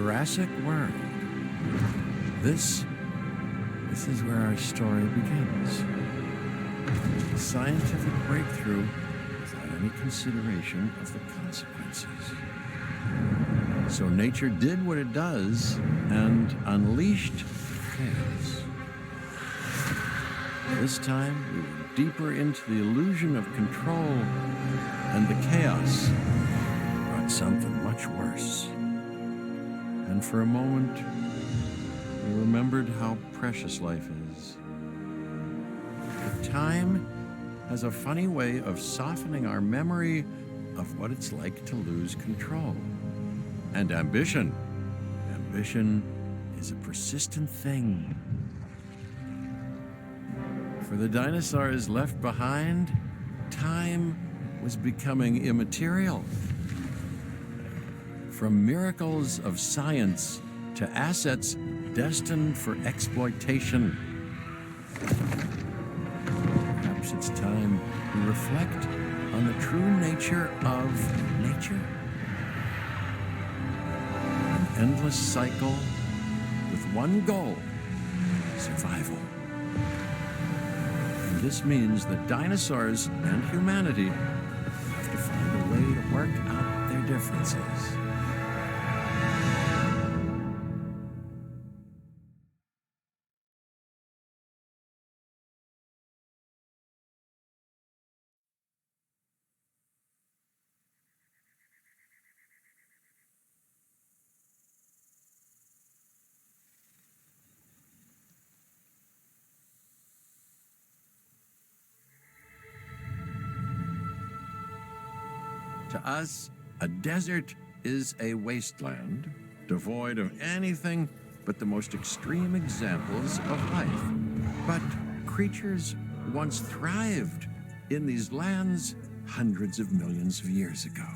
Jurassic World. This is where our story begins. A scientific breakthrough without any consideration of the consequences. So nature did what it does and unleashed chaos. This time, we were deeper into the illusion of control, and the chaos brought something much worse. And for a moment, we remembered how precious life is. But time has a funny way of softening our memory of what it's like to lose control. And ambition is a persistent thing. For the dinosaurs left behind, time was becoming immaterial. From miracles of science to assets destined for exploitation. Perhaps it's time we reflect on the true nature of nature. An endless cycle with one goal: survival. And this means that dinosaurs and humanity have to find a way to work out their differences. To us, a desert is a wasteland, devoid of anything but the most extreme examples of life. But creatures once thrived in these lands hundreds of millions of years ago.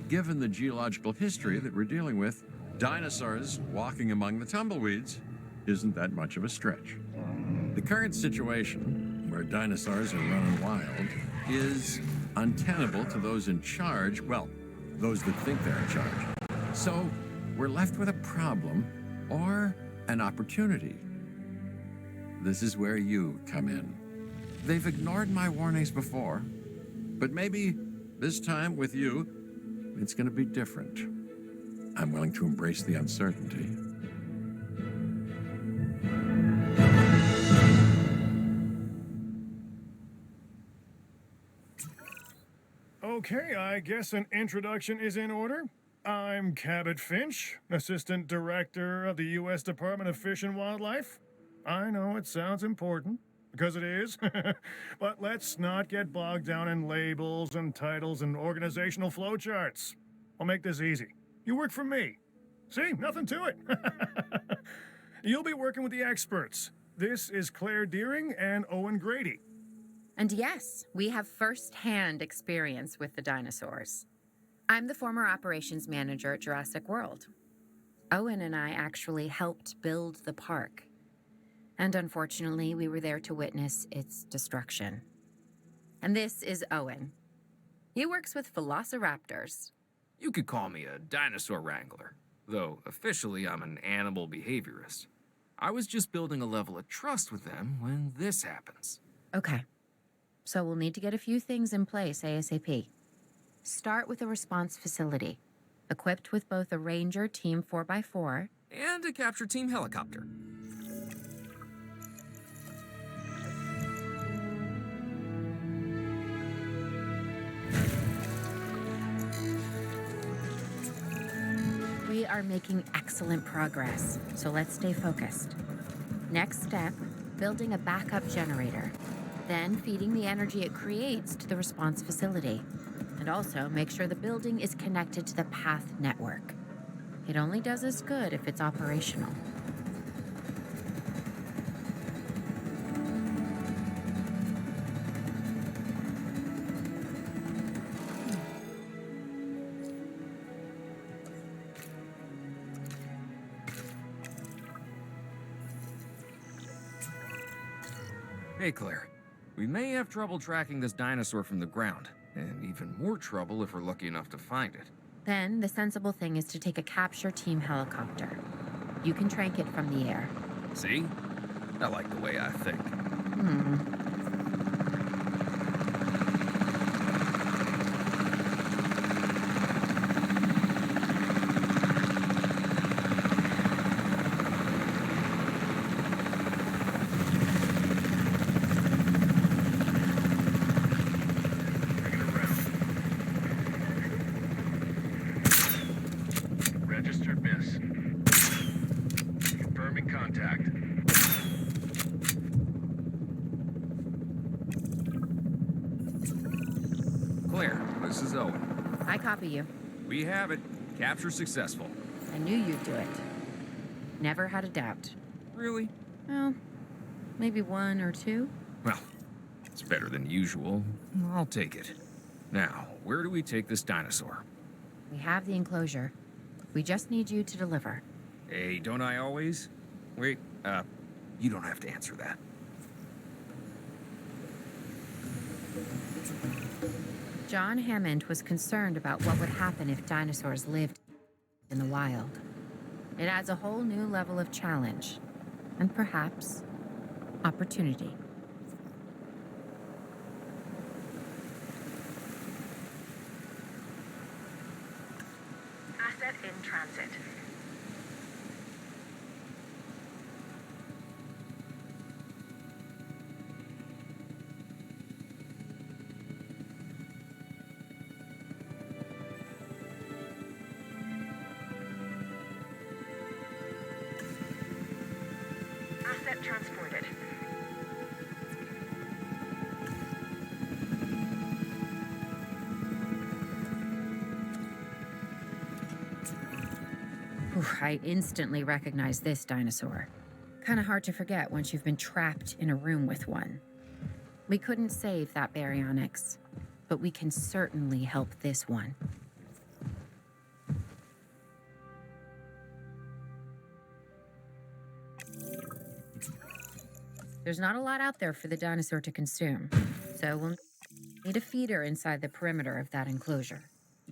Given the geological history that we're dealing with, dinosaurs walking among the tumbleweeds isn't that much of a stretch. The current situation, where dinosaurs are running wild, is untenable to those in charge, well, those that think they're in charge. So we're left with a problem or an opportunity. This is where you come in. They've ignored my warnings before, but maybe this time with you, it's going to be different. I'm willing to embrace the uncertainty. Okay, I guess an introduction is in order. I'm Cabot Finch, Assistant Director of the U.S. Department of Fish and Wildlife. I know it sounds important, because it is, but let's not get bogged down in labels and titles and organizational flowcharts. I'll make this easy. You work for me. See, nothing to it. You'll be working with the experts. This is Claire Deering and Owen Grady. And yes, we have first-hand experience with the dinosaurs. I'm the former operations manager at Jurassic World. Owen and I actually helped build the park. And unfortunately, we were there to witness its destruction. And this is Owen. He works with velociraptors. You could call me a dinosaur wrangler, though officially I'm an animal behaviorist. I was just building a level of trust with them when this happens. Okay. So we'll need to get a few things in place ASAP. Start with a response facility, equipped with both a Ranger Team 4x4 and a capture team helicopter. We are making excellent progress, so let's stay focused. Next step, building a backup generator. Then feeding the energy it creates to the response facility. And also make sure the building is connected to the path network. It only does us good if it's operational. Hey, Claire. We may have trouble tracking this dinosaur from the ground, and even more trouble if we're lucky enough to find it. Then the sensible thing is to take a capture team helicopter. You can trank it from the air. See? I like the way I think. Registered miss. Confirming contact. Claire, this is Owen. I copy you. We have it. Capture successful. I knew you'd do it. Never had a doubt. Really? Well, maybe one or two. Well, it's better than usual. I'll take it. Now, where do we take this dinosaur? We have the enclosure. We just need you to deliver. Hey, don't I always? Wait, you don't have to answer that. John Hammond was concerned about what would happen if dinosaurs lived in the wild. It adds a whole new level of challenge, and perhaps opportunity. Asset in transit. Asset transported. Ooh, I instantly recognize this dinosaur. Kinda hard to forget once you've been trapped in a room with one. We couldn't save that baryonyx, but we can certainly help this one. There's not a lot out there for the dinosaur to consume, so we'll need a feeder inside the perimeter of that enclosure.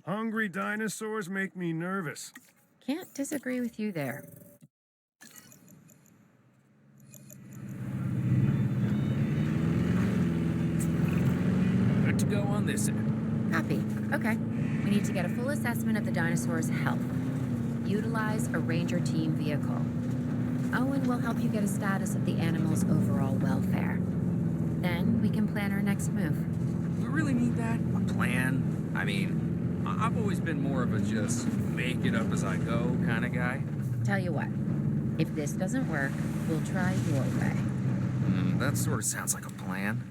Hungry dinosaurs make me nervous. Can't disagree with you there. Good to go on this end. Copy. Okay. We need to get a full assessment of the dinosaur's health. Utilize a ranger team vehicle. Owen will help you get a status of the animal's overall welfare. Then we can plan our next move. We really need that? A plan? I mean, I've always been more of a just make it up as I go kind of guy. Tell you what, if this doesn't work, we'll try your way. That sort of sounds like a plan.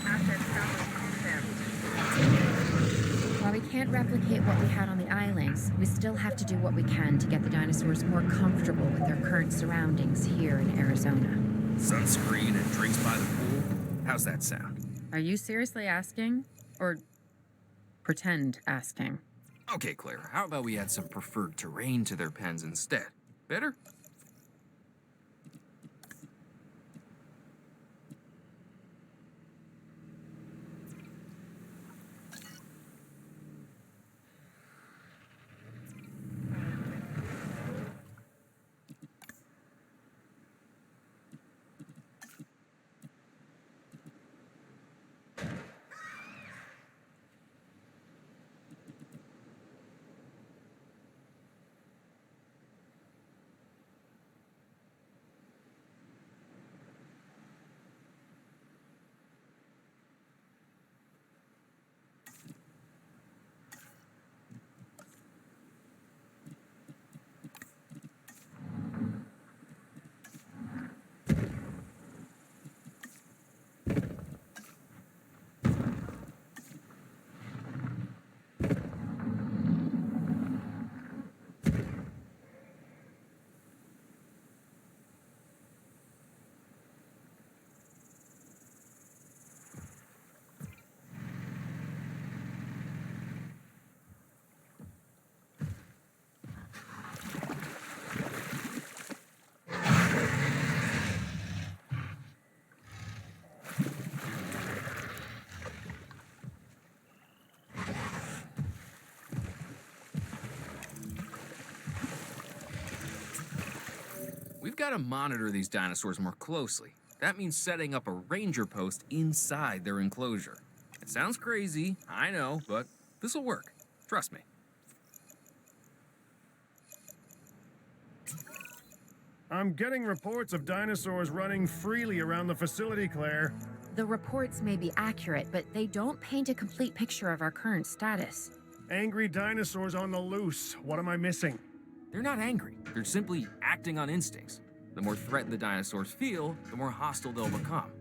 Asset status confirmed. While we can't replicate what we had on the islands, we still have to do what we can to get the dinosaurs more comfortable with their current surroundings here in Arizona. Sunscreen and drinks by the pool? How's that sound? Are you seriously asking? Or pretend asking? Okay, Claire, how about we add some preferred terrain to their pens instead? Better? got to monitor these dinosaurs more closely. That means setting up a ranger post inside their enclosure. It sounds crazy, I know, but this'll work. Trust me. I'm getting reports of dinosaurs running freely around the facility, Claire. The reports may be accurate, but they don't paint a complete picture of our current status. Angry dinosaurs on the loose. What am I missing? They're not angry. They're simply acting on instincts. The more threatened the dinosaurs feel, the more hostile they'll become.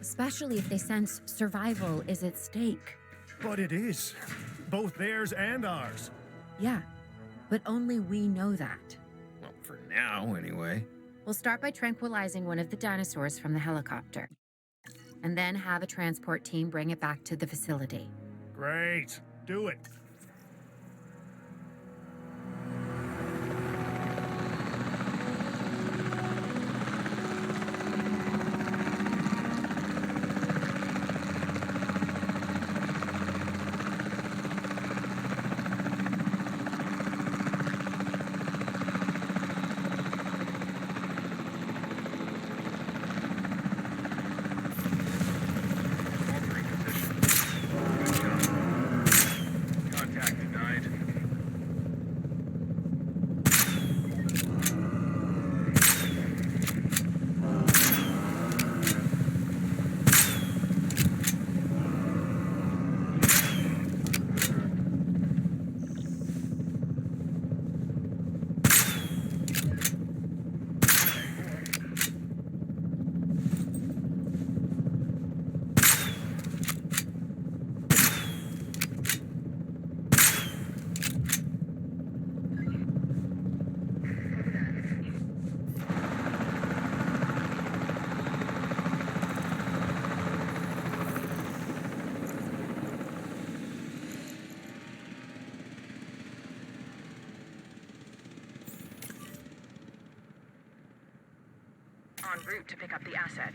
Especially if they sense survival is at stake. But it is. Both theirs and ours. Yeah, but only we know that. Well, for now, anyway. We'll start by tranquilizing one of the dinosaurs from the helicopter, and then have a transport team bring it back to the facility. Great. Do it. Contact denied. En route to pick up the asset.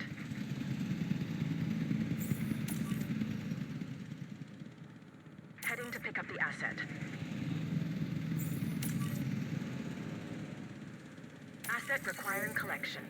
Heading to pick up the asset. Asset requiring collection.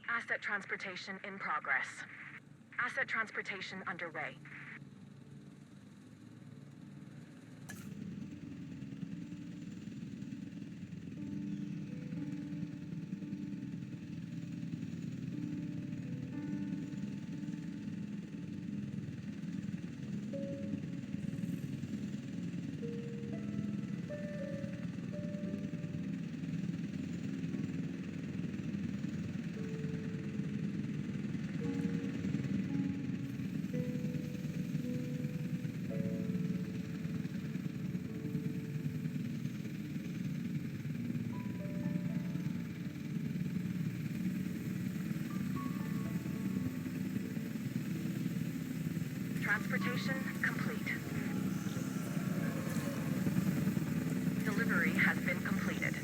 Asset transportation in progress. Asset transportation underway. Transportation complete. Delivery has been completed.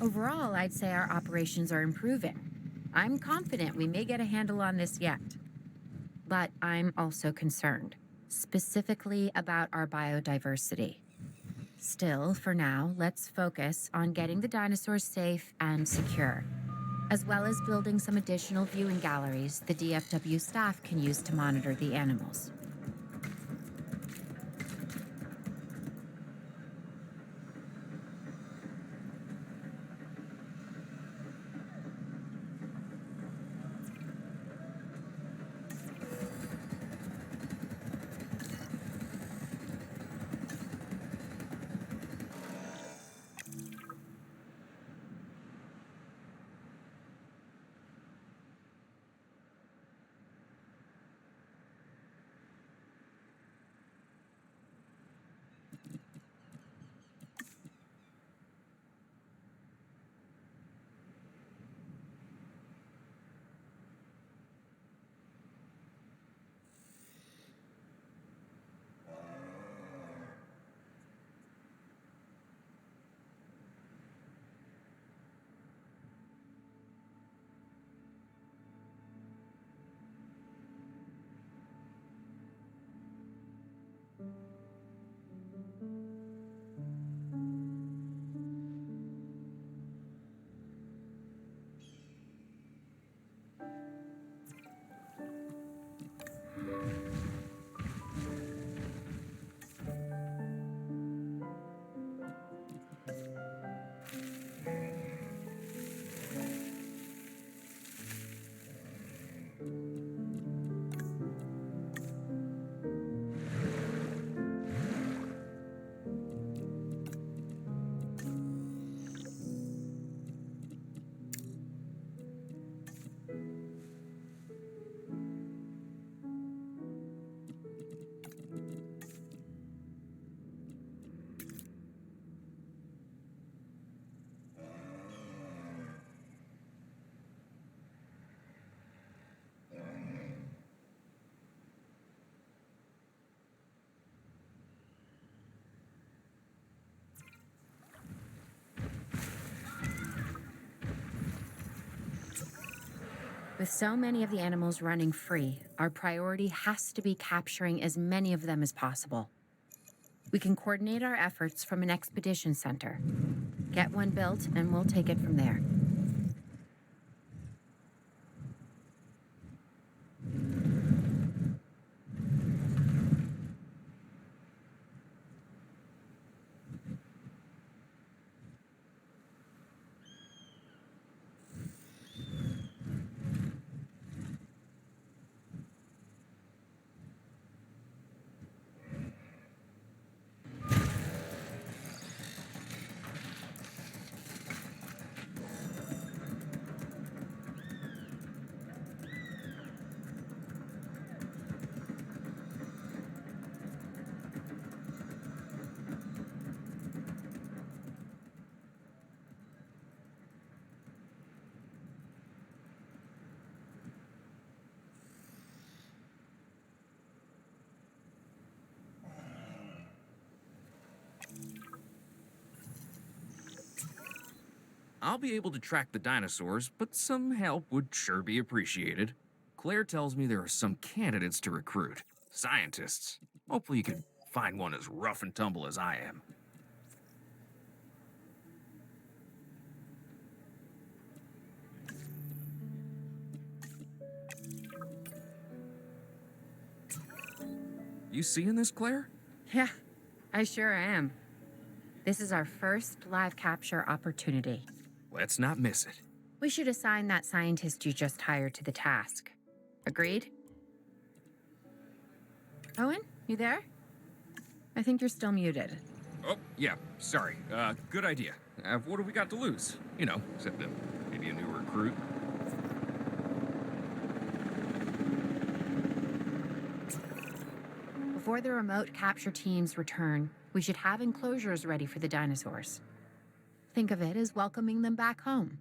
Overall, I'd say our operations are improving. I'm confident we may get a handle on this yet. But I'm also concerned, specifically about our biodiversity. Still, for now, let's focus on getting the dinosaurs safe and secure, as well as building some additional viewing galleries the DFW staff can use to monitor the animals. With so many of the animals running free, our priority has to be capturing as many of them as possible. We can coordinate our efforts from an expedition center. Get one built, and we'll take it from there. I'll be able to track the dinosaurs, but some help would sure be appreciated. Claire tells me there are some candidates to recruit. Scientists. Hopefully you can find one as rough and tumble as I am. You seeing this, Claire? Yeah, I sure am. This is our first live capture opportunity. Let's not miss it. We should assign that scientist you just hired to the task. Agreed? Owen, you there? I think you're still muted. Oh, yeah, sorry. Good idea. What do we got to lose? You know, except maybe a new recruit. Before the remote capture teams return, we should have enclosures ready for the dinosaurs. Think of it as welcoming them back home.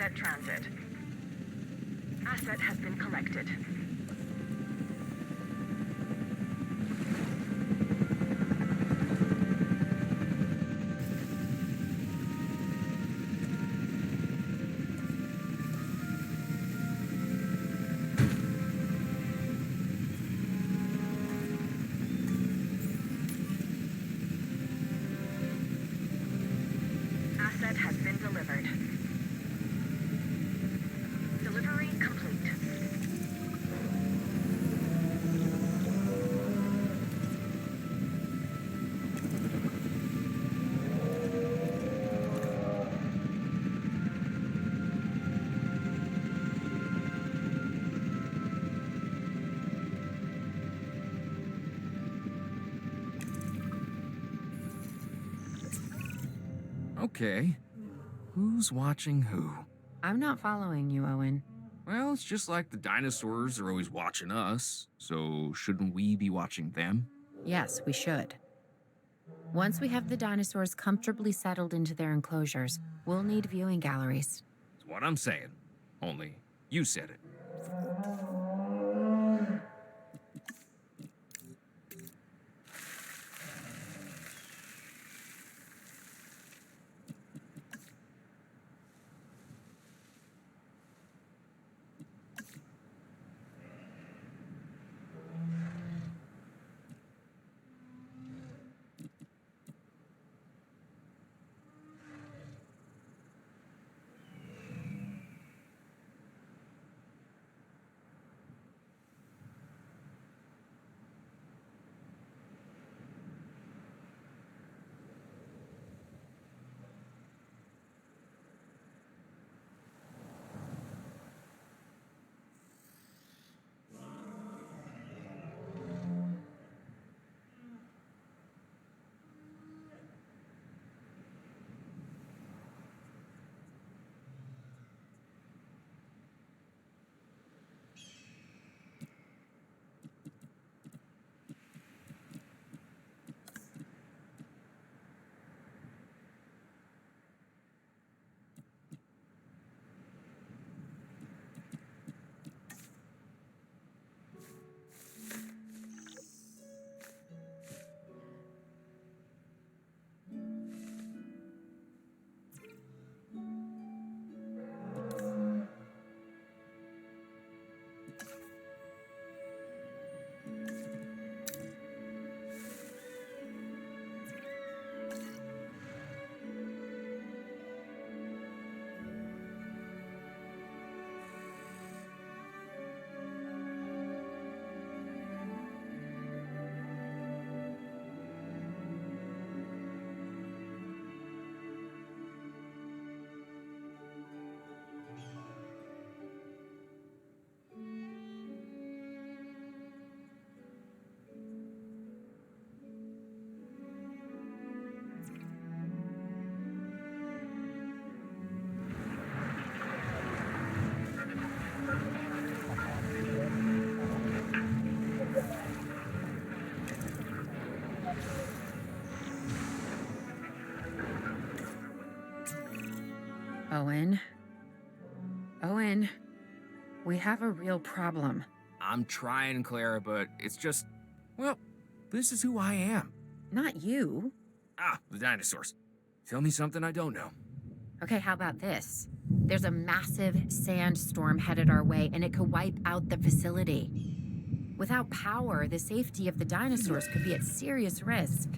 Asset transit. Asset has been collected. Asset has been delivered. Delivery complete. Okay. Who's watching who? I'm not following you, Owen. Well, it's just like the dinosaurs are always watching us, so shouldn't we be watching them? Yes, we should. Once we have the dinosaurs comfortably settled into their enclosures, we'll need viewing galleries. That's what I'm saying. Only, you said it. Owen? Owen, we have a real problem. I'm trying, Clara, but it's just, well, this is who I am. Not you. Ah, the dinosaurs. Tell me something I don't know. Okay, how about this? There's a massive sandstorm headed our way, and it could wipe out the facility. Without power, the safety of the dinosaurs could be at serious risk.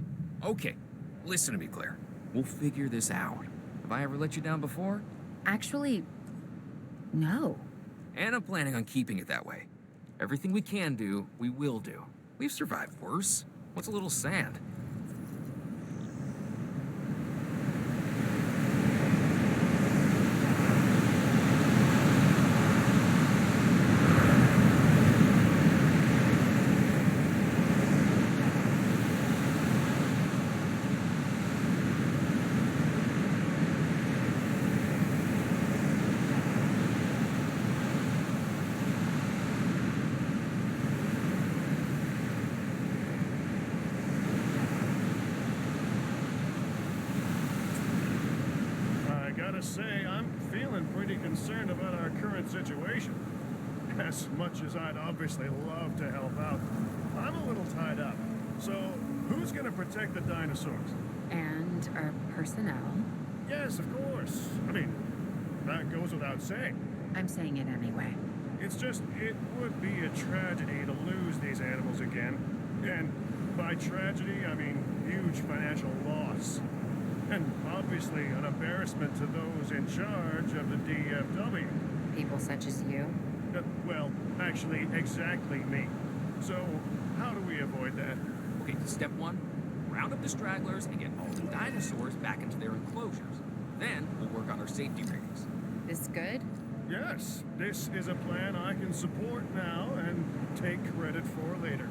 Okay, listen to me, Claire. We'll figure this out. Have I ever let you down before? Actually, no. And I'm planning on keeping it that way. Everything we can do, we will do. We've survived worse. What's a little sand? gotta say, I'm feeling pretty concerned about our current situation. As much as I'd obviously love to help out, I'm a little tied up. So, who's gonna protect the dinosaurs? And our personnel. Yes, of course. I mean, that goes without saying. I'm saying it anyway. It's just, it would be a tragedy to lose these animals again. And by tragedy, I mean huge financial loss. And obviously an embarrassment to those in charge of the DFW. People such as you. Well, actually, exactly me. So, how do we avoid that? Okay, step one, round up the stragglers and get all the dinosaurs back into their enclosures. Then we'll work on our safety rings. This good? Yes, this is a plan I can support now and take credit for later.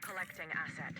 Collecting asset.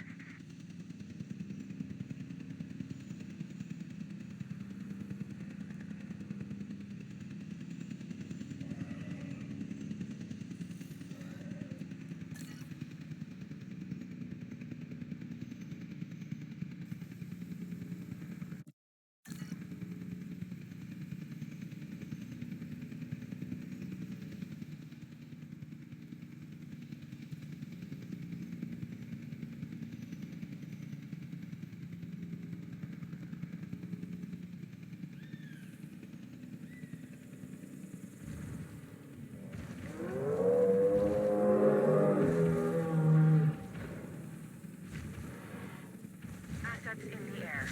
Assets in the air.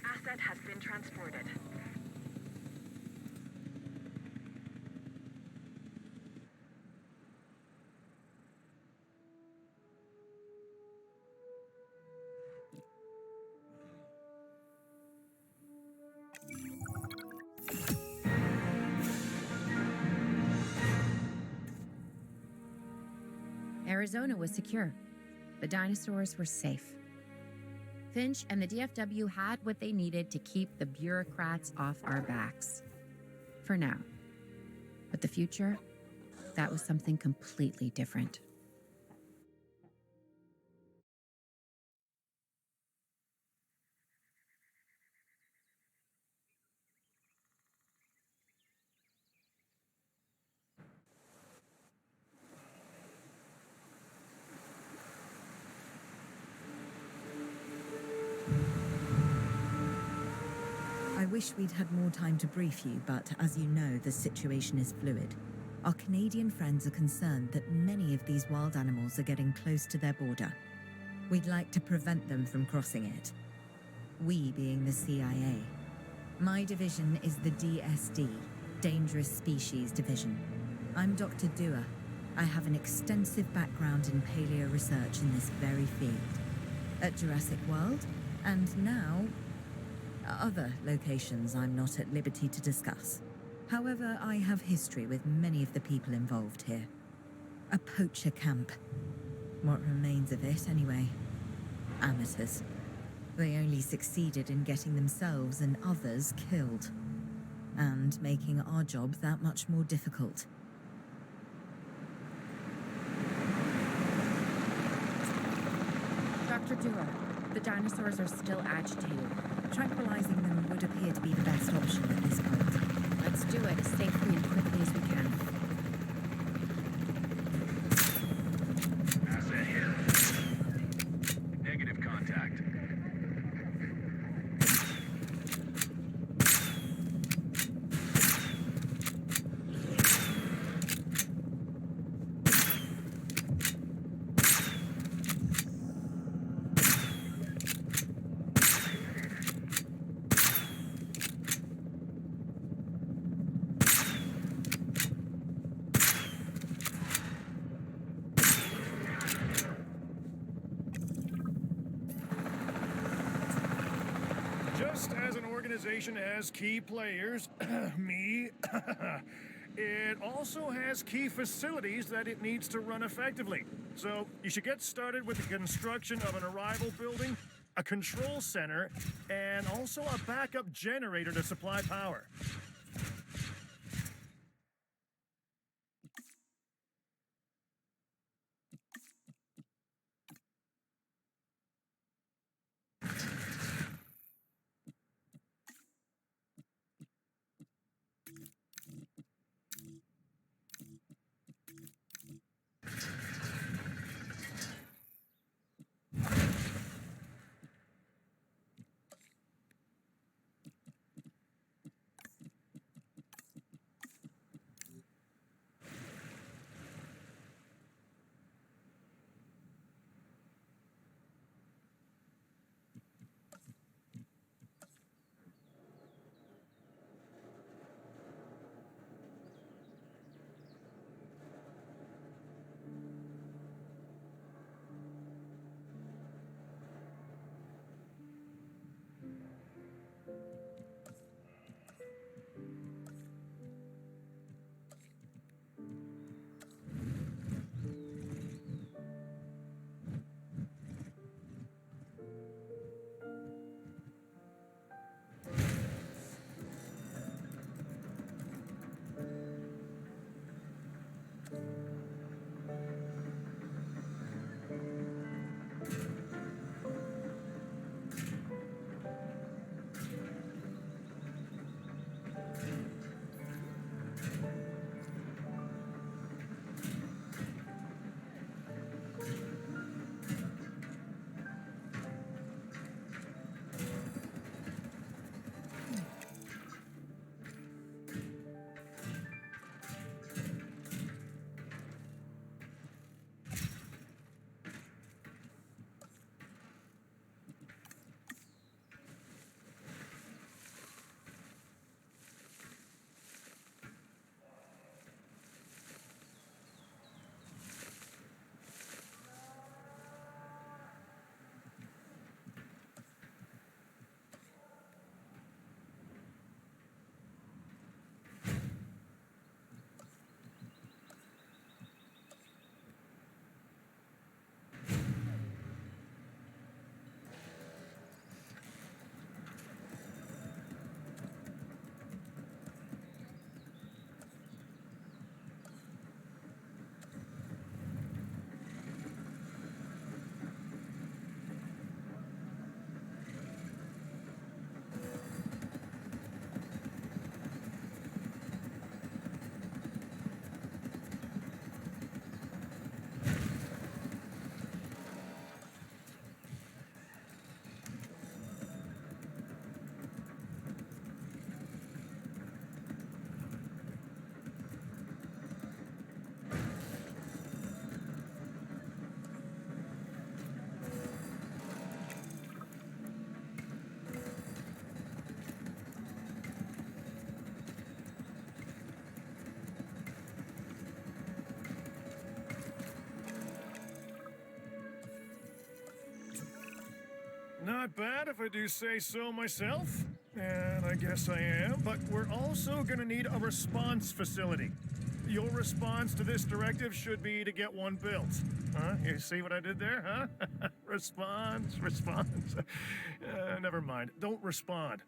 Asset has been transported. Arizona was secure. The dinosaurs were safe. Finch and the DFW had what they needed to keep the bureaucrats off our backs. For now. But the future, that was something completely different. I wish we'd had more time to brief you, but as you know, the situation is fluid. Our Canadian friends are concerned that many of these wild animals are getting close to their border. We'd like to prevent them from crossing it. We being the CIA. My division is the DSD, Dangerous Species Division. I'm Dr. Dua. I have an extensive background in paleo research in this very field. At Jurassic World, and now other locations I'm not at liberty to discuss. However, I have history with many of the people involved here. A poacher camp. What remains of it, anyway. Amateurs. They only succeeded in getting themselves and others killed. And making our job that much more difficult. Dr. Dua, the dinosaurs are still agitated. Tranquilizing them would appear to be the best option at this point. Let's do it safely and Just as an organization has key players, me, it also has key facilities that it needs to run effectively. So you should get started with the construction of an arrival building, a control center, and also a backup generator to supply power. Not bad if I do say so myself. And I guess I am, but we're also gonna need a response facility. Your response to this directive should be to get one built. Huh? You see what I did there, huh? Response. Never mind. Don't respond.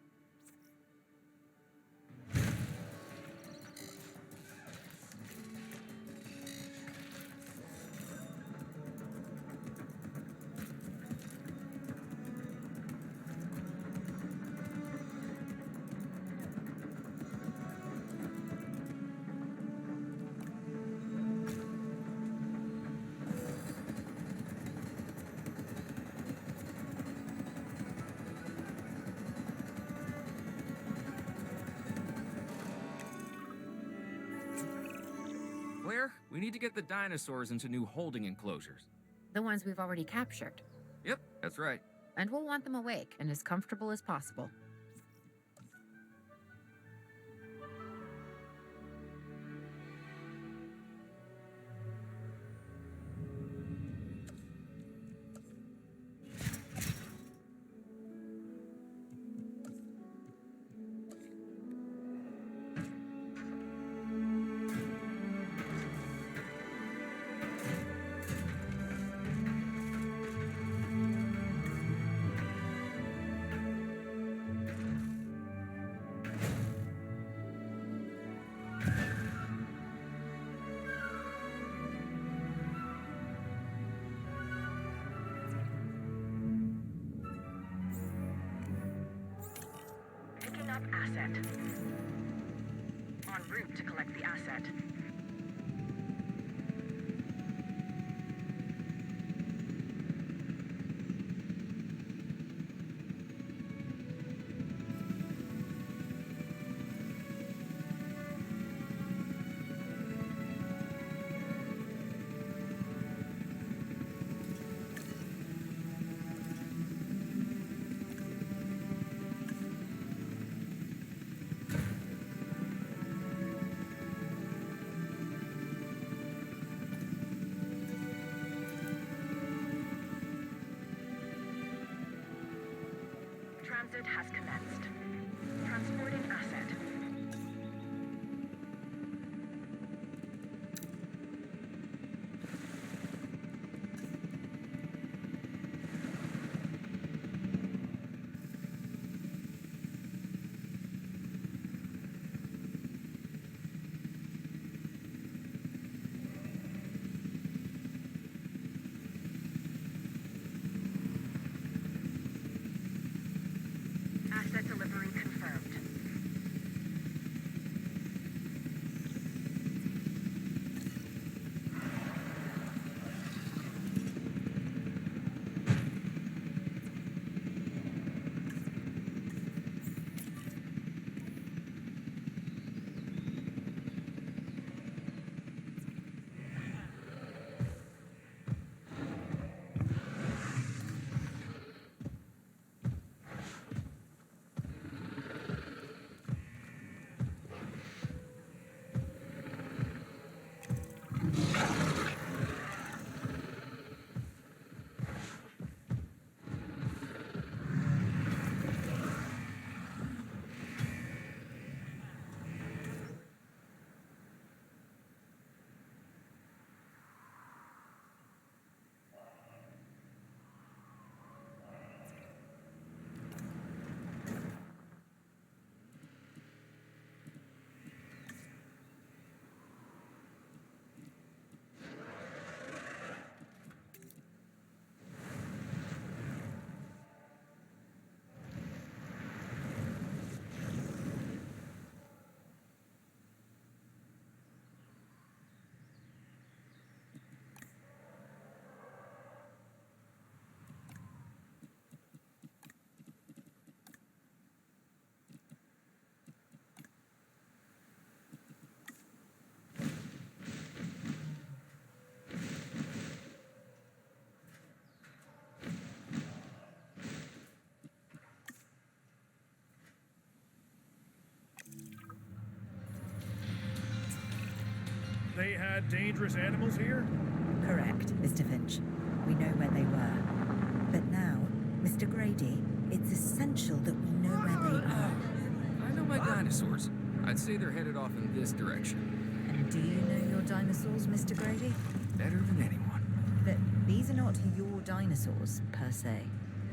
Claire, we need to get the dinosaurs into new holding enclosures. The ones we've already captured. Yep, that's right. And we'll want them awake and as comfortable as possible. up asset. En route to collect the asset. Transit has commenced. Transporting asset. Asset delivery confirmed. They had dangerous animals here? Correct, Mr. Finch. We know where they were. But now, Mr. Grady, it's essential that we know where they are. I know my dinosaurs. I'd say they're headed off in this direction. And do you know your dinosaurs, Mr. Grady? Better than anyone. But these are not your dinosaurs, per se.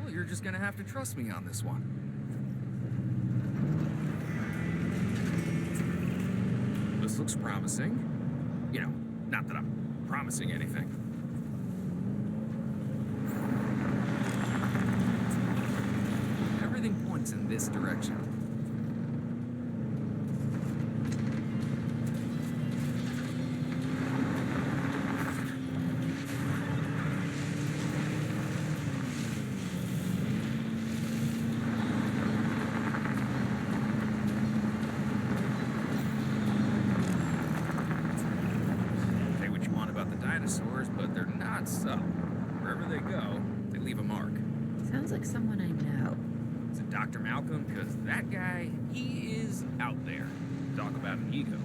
Well, you're just gonna have to trust me on this one. This looks promising. You know, not that I'm promising anything. Everything points in this direction. Dinosaurs, but they're not subtle. Wherever they go, they leave a mark. Sounds like someone I know. Is it Dr. Malcolm? Because that guy, he is out there. Talk about an ego.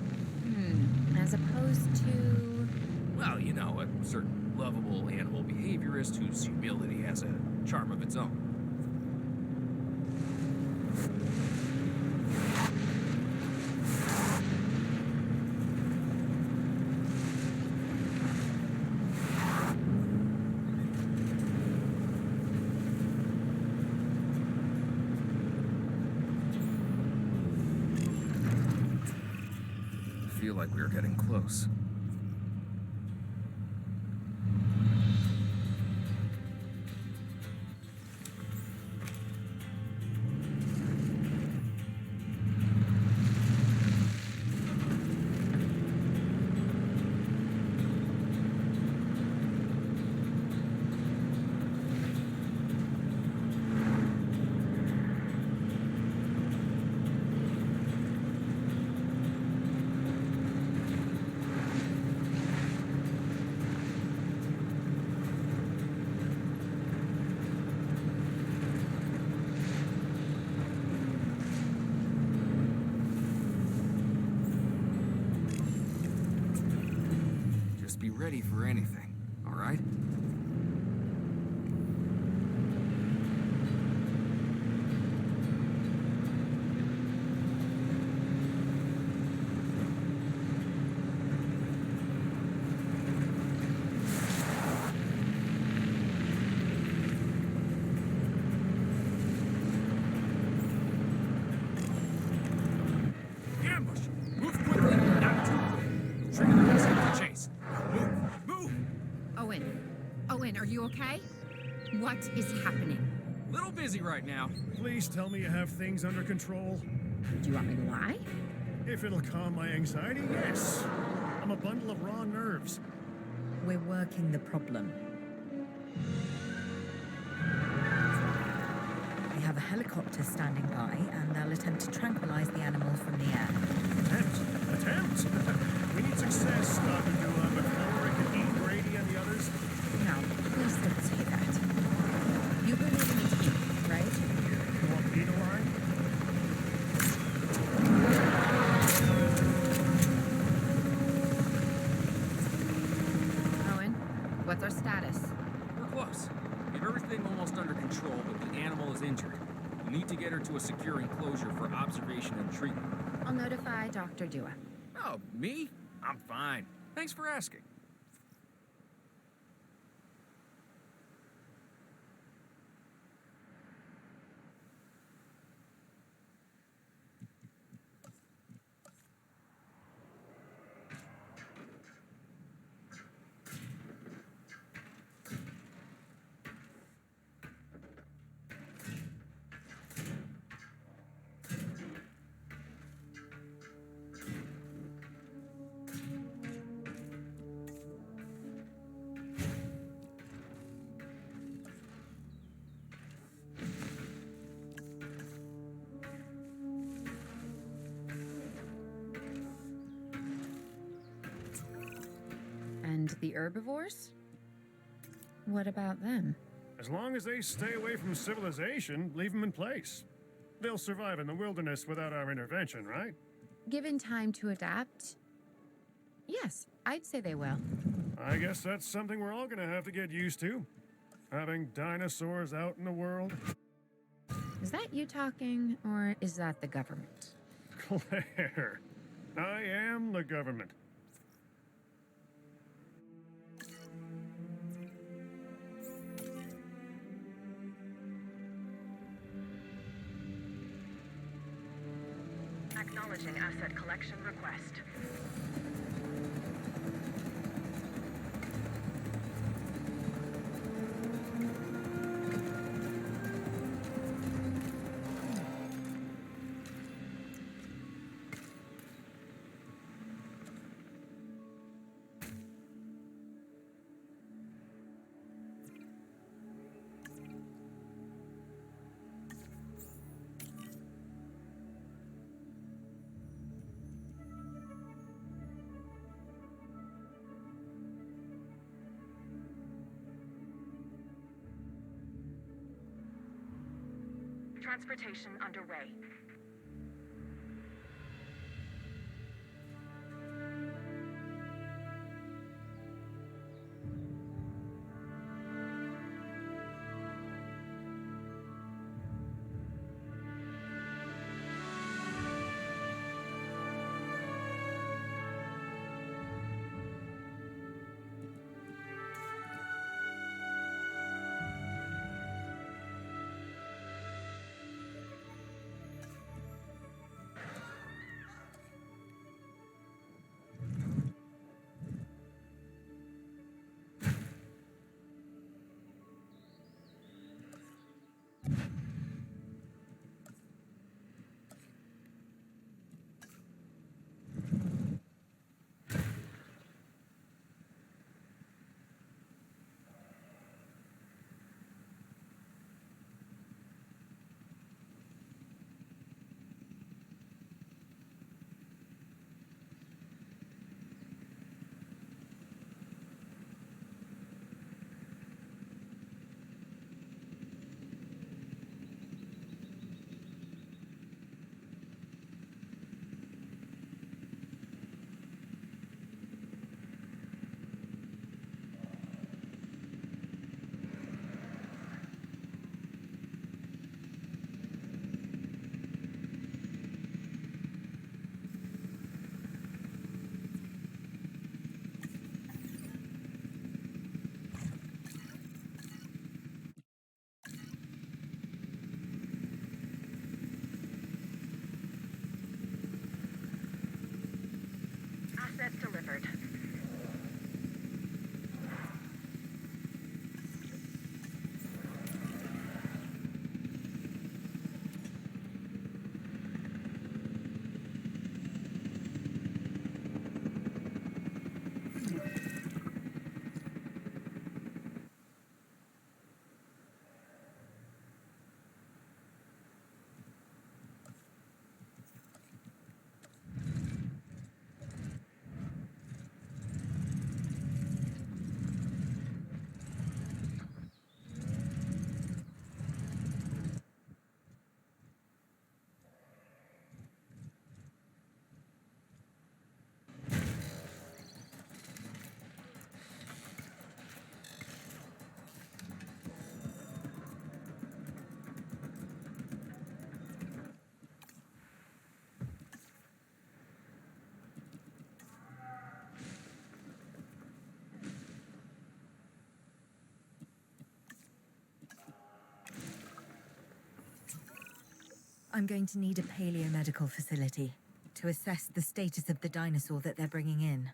As opposed to... Well, you know, a certain lovable animal behaviorist whose humility has a charm of its own. I feel like we're getting close. ready for anything, all right? Ambush! Move quickly, not too quick. Trigger the rest of the chase. Move! Move! Owen, are you okay? What is happening? Little busy right now. Please tell me you have things under control. Do you want me to lie? If it'll calm my anxiety, yes. I'm a bundle of raw nerves. We're working the problem. We have a helicopter standing by, and they'll attempt to tranquilize the animal from the air. Attempt? We need success, Dr. Dua, before it can eat Grady and the others. No, please don't say that. You believe me to eat, right? You want me to lie? Owen, what's our status? We're close. We have everything almost under control, but the animal is injured. We need to get her to a secure enclosure for observation and treatment. I'll notify Dr. Dua. Oh, me? I'm fine. Thanks for asking. And the herbivores? What about them? As long as they stay away from civilization, leave them in place. They'll survive in the wilderness without our intervention, right? Given time to adapt? Yes, I'd say they will. I guess that's something we're all gonna have to get used to. Having dinosaurs out in the world. Is that you talking, or is that the government? Claire, I am the government. Acknowledging asset collection request. Transportation underway. Asset delivered. I'm going to need a paleomedical facility to assess the status of the dinosaur that they're bringing in.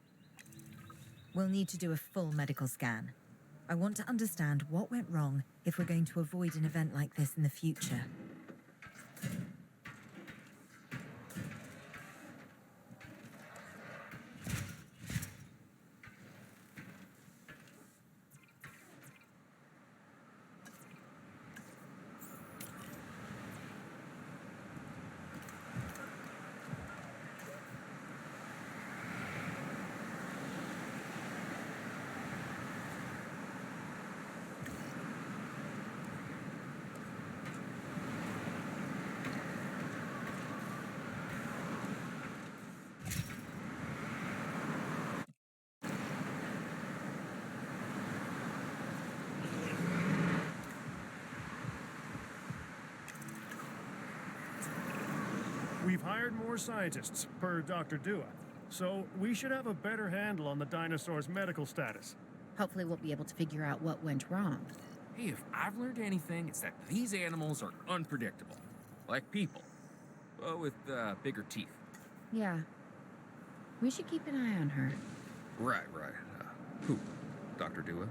We'll need to do a full medical scan. I want to understand what went wrong if we're going to avoid an event like this in the future. We've hired more scientists, per Dr. Dua, so we should have a better handle on the dinosaur's medical status. Hopefully, we'll be able to figure out what went wrong. Hey, if I've learned anything, it's that these animals are unpredictable. Like people. But with bigger teeth. Yeah. We should keep an eye on her. Right. Who? Dr. Dua?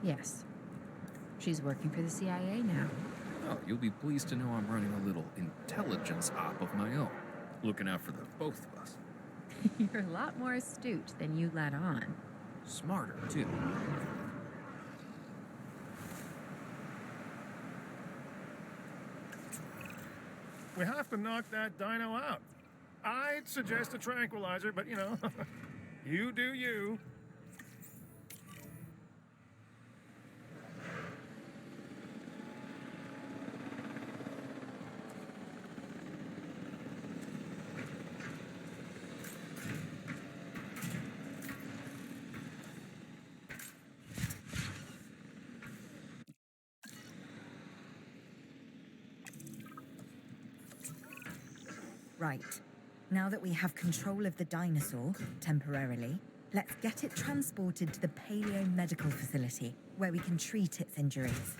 Yes. She's working for the CIA now. Oh, you'll be pleased to know I'm running a little intelligence op of my own. Looking out for the both of us. You're a lot more astute than you let on. Smarter, too. We have to knock that dino out. I'd suggest a tranquilizer, but you know, you do you. Right. Now that we have control of the dinosaur, temporarily, let's get it transported to the paleomedical facility, where we can treat its injuries.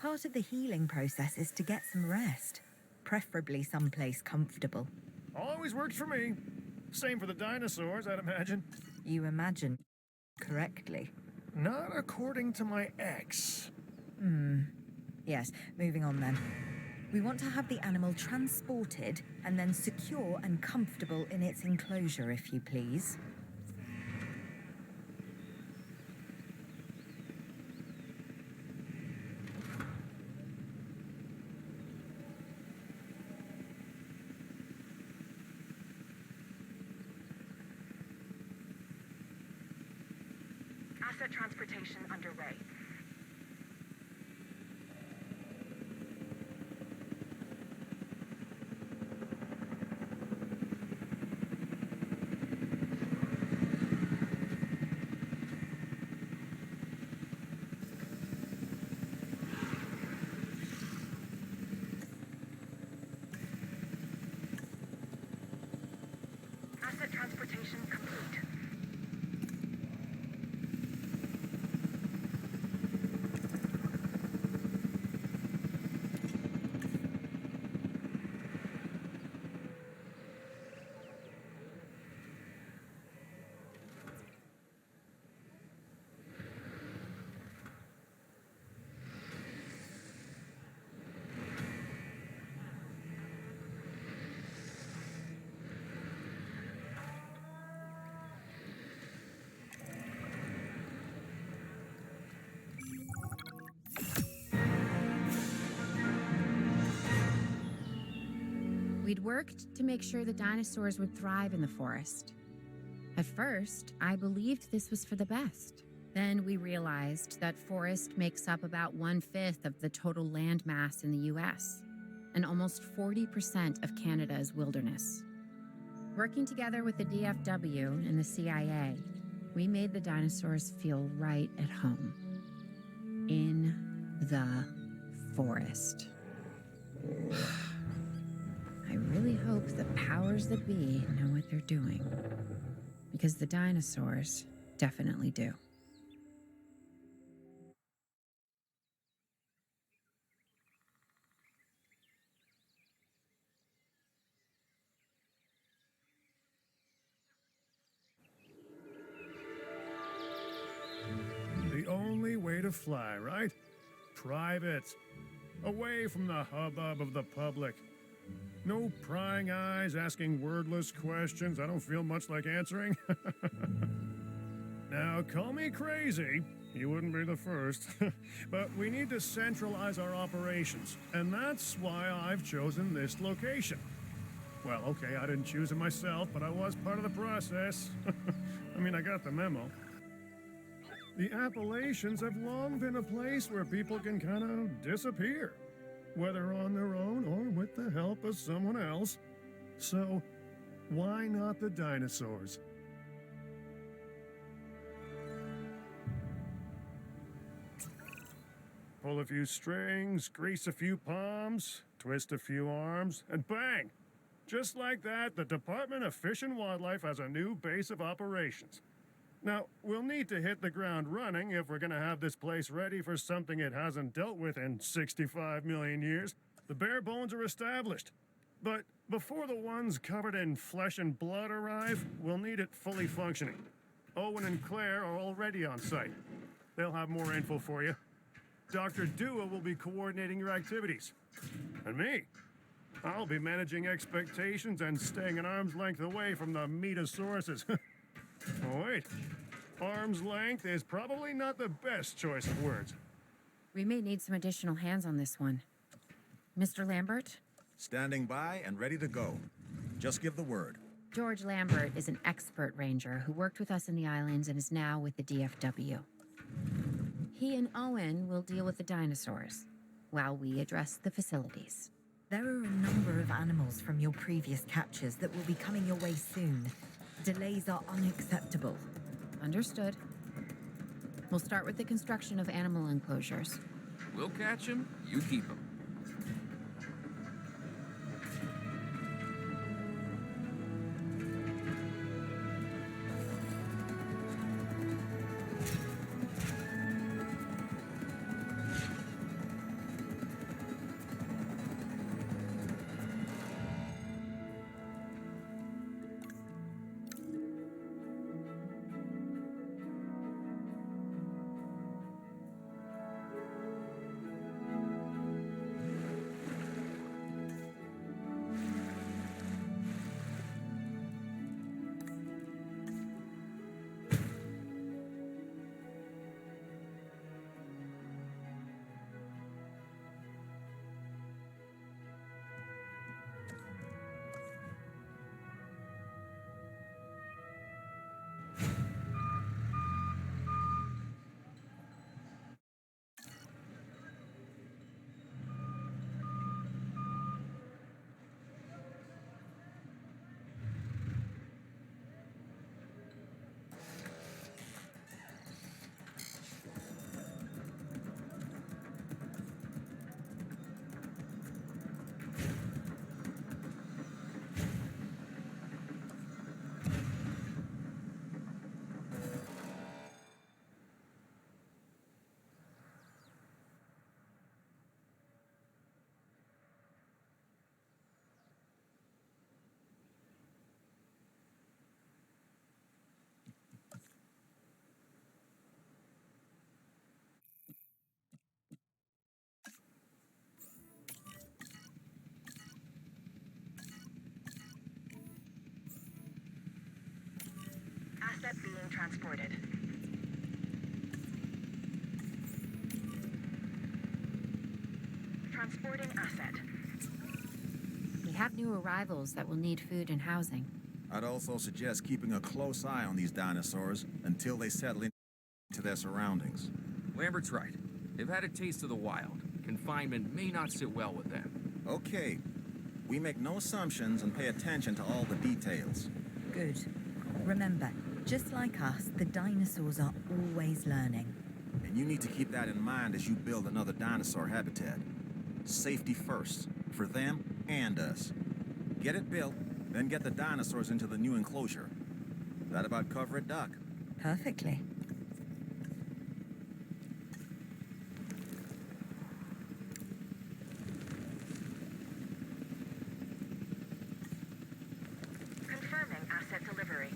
Part of the healing process is to get some rest, preferably someplace comfortable. Always works for me. Same for the dinosaurs, I'd imagine. You imagine correctly. Not according to my ex. Yes, moving on then. We want to have the animal transported and then secure and comfortable in its enclosure, if you please. Asset transportation underway. Asset transportation complete. We'd worked to make sure the dinosaurs would thrive in the forest. At first, I believed this was for the best. Then we realized that forest makes up about 1/5 of the total land mass in the US, and almost 40% of Canada's wilderness. Working together with the DFW and the CIA, we made the dinosaurs feel right at home. In the forest. I really hope the powers that be know what they're doing, because the dinosaurs definitely do. The only way to fly, right? Private. Away from the hubbub of the public. No prying eyes asking wordless questions I don't feel much like answering. Now, call me crazy. You wouldn't be the first. But we need to centralize our operations, and that's why I've chosen this location. Well, okay, I didn't choose it myself, but I was part of the process. I mean, I got the memo. The Appalachians have long been a place where people can kind of disappear, whether on their own or with the help of someone else. So, why not the dinosaurs? Pull a few strings, grease a few palms, twist a few arms, and bang! Just like that, the Department of Fish and Wildlife has a new base of operations. Now, we'll need to hit the ground running if we're going to have this place ready for something it hasn't dealt with in 65 million years. The bare bones are established. But before the ones covered in flesh and blood arrive, we'll need it fully functioning. Owen and Claire are already on site. They'll have more info for you. Dr. Dua will be coordinating your activities. And me, I'll be managing expectations and staying an arm's length away from the meatosauruses. Oh, wait. Arm's length is probably not the best choice of words. We may need some additional hands on this one. Mr. Lambert? Standing by and ready to go. Just give the word. George Lambert is an expert ranger who worked with us in the islands and is now with the DFW. He and Owen will deal with the dinosaurs, while we address the facilities. There are a number of animals from your previous captures that will be coming your way soon. Delays are unacceptable. Understood. We'll start with the construction of animal enclosures. We'll catch him, you keep him. Asset being transported. Transporting asset. We have new arrivals that will need food and housing. I'd also suggest keeping a close eye on these dinosaurs until they settle into their surroundings. Lambert's right. They've had a taste of the wild. Confinement may not sit well with them. Okay. We make no assumptions and pay attention to all the details. Good. Remember, just like us, the dinosaurs are always learning. And you need to keep that in mind as you build another dinosaur habitat. Safety first, for them and us. Get it built, then get the dinosaurs into the new enclosure. That about cover it, Doc? Perfectly. Confirming asset delivery.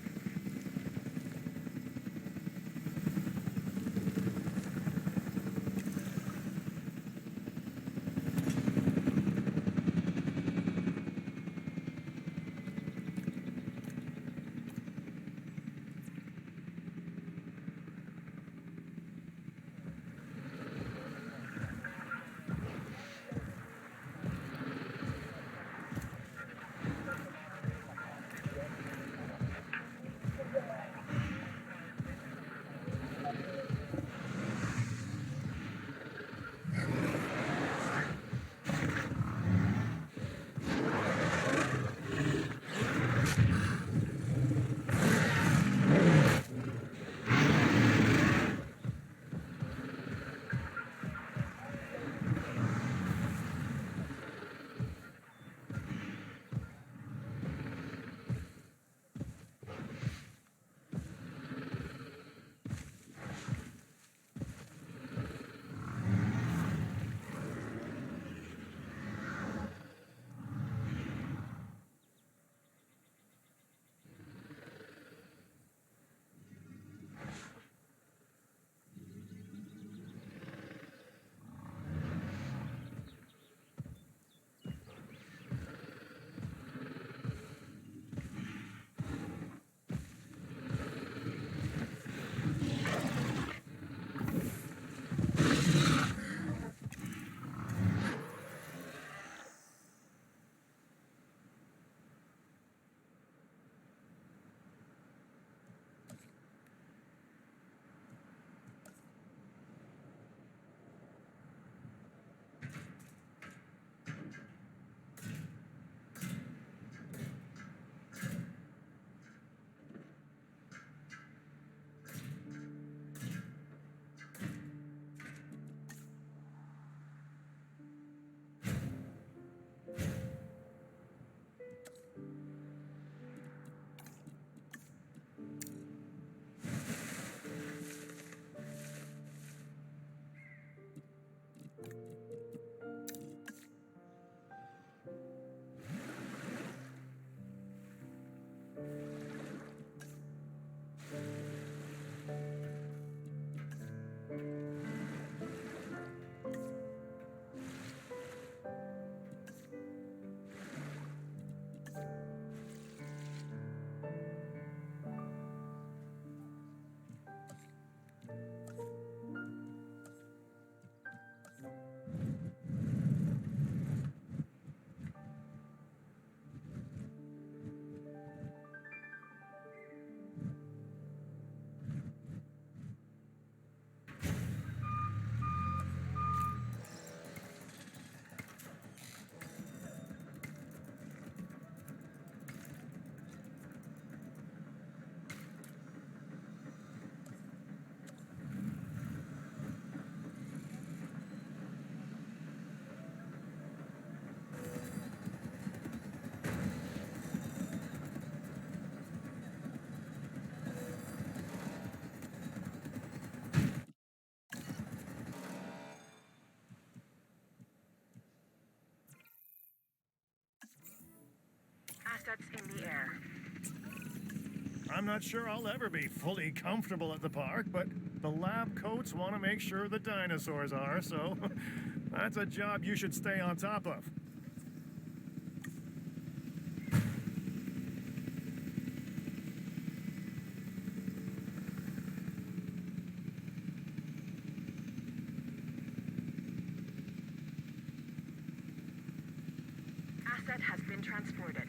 Assets in the air. I'm not sure I'll ever be fully comfortable at the park, but the lab coats want to make sure the dinosaurs are, so that's a job you should stay on top of. Asset has been transported.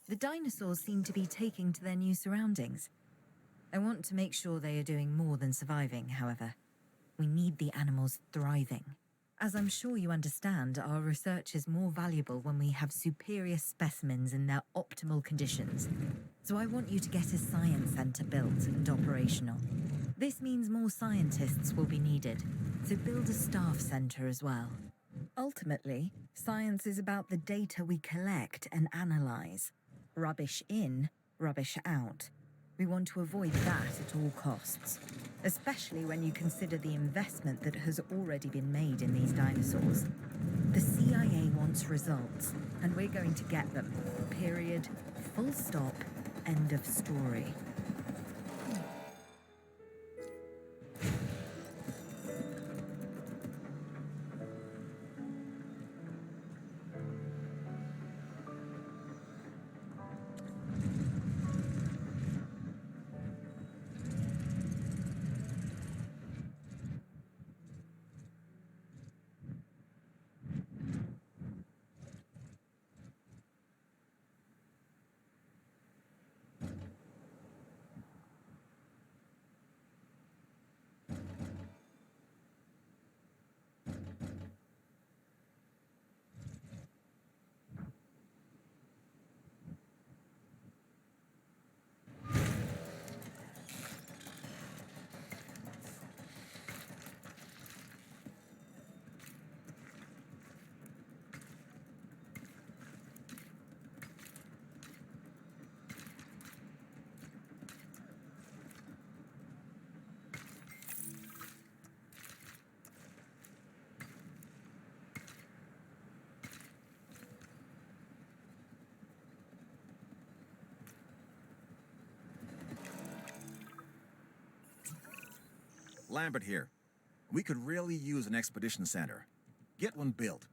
The dinosaurs seem to be taking to their new surroundings. I want to make sure they are doing more than surviving, however. We need the animals thriving. As I'm sure you understand, our research is more valuable when we have superior specimens in their optimal conditions. So I want you to get a science center built and operational. This means more scientists will be needed, so build a staff center as well. Ultimately, science is about the data we collect and analyze. Rubbish in, rubbish out. We want to avoid that at all costs, especially when you consider the investment that has already been made in these dinosaurs. The CIA wants results, and we're going to get them. Period. Full stop. End of story. Lambert here. We could really use an expedition center. Get one built.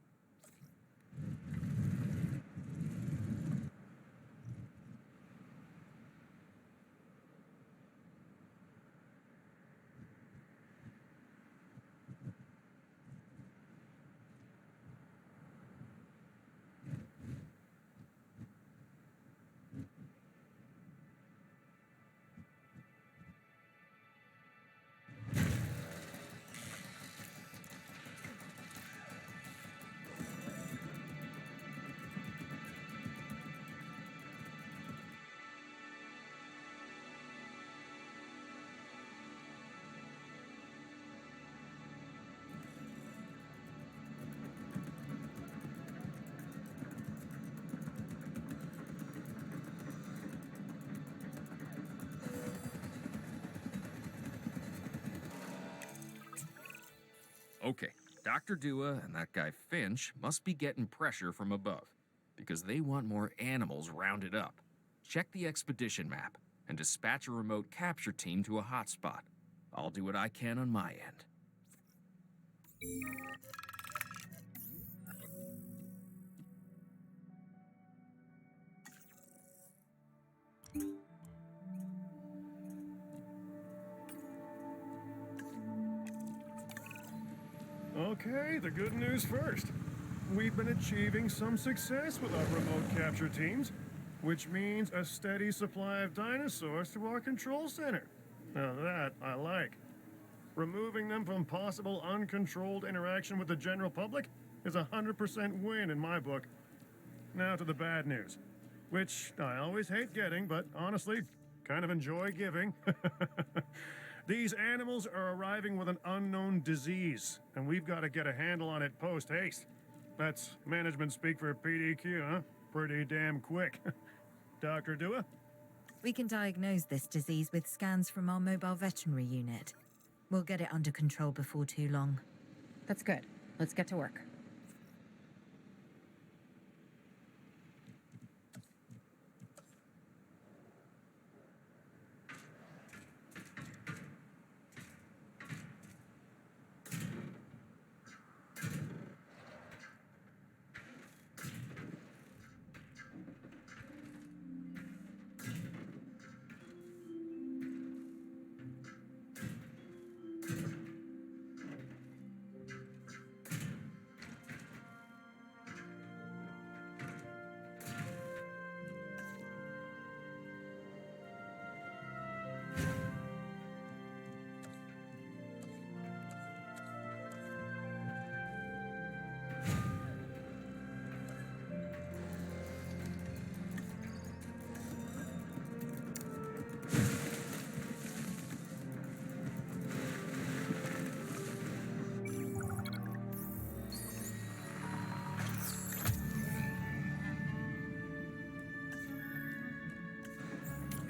Okay, Dr. Dua and that guy Finch must be getting pressure from above, because they want more animals rounded up. Check the expedition map and dispatch a remote capture team to a hotspot. I'll do what I can on my end. Okay, the good news first. we've been achieving some success with our remote capture teams, which means a steady supply of dinosaurs to our control center. Now that I like. Removing them from possible uncontrolled interaction with the general public is a 100% win in my book. Now to the bad news, which I always hate getting, but honestly, kind of enjoy giving. These animals are arriving with an unknown disease, and we've got to get a handle on it post-haste. That's management speak for PDQ, huh? Pretty damn quick. Dr. Dua? We can diagnose this disease with scans from our mobile veterinary unit. We'll get it under control before too long. That's good. Let's get to work.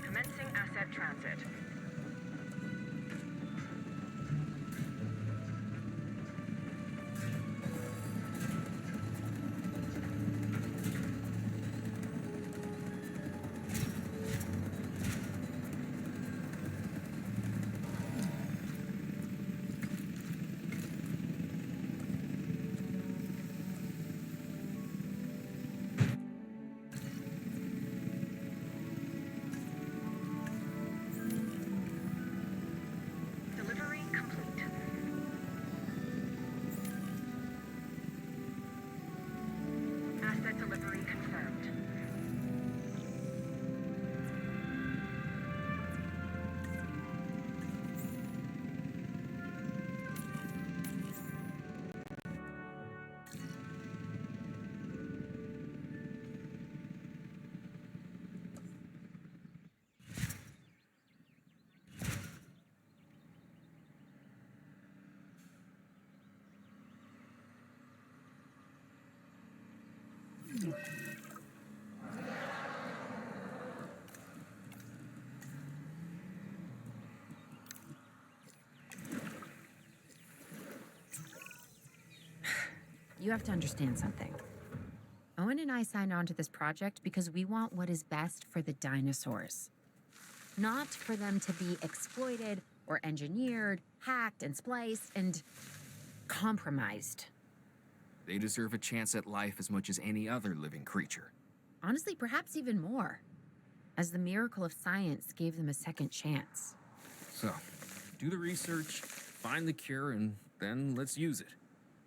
Commencing asset transit. Delivery complete. Asset delivery confirmed. You have to understand something. Owen and I signed on to this project because we want what is best for the dinosaurs. Not for them to be exploited or engineered, hacked and spliced and compromised. They deserve a chance at life as much as any other living creature. Honestly, perhaps even more, as the miracle of science gave them a second chance. So, do the research, find the cure, and then let's use it.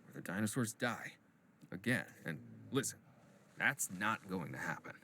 Or the dinosaurs die. Again. And listen, that's not going to happen.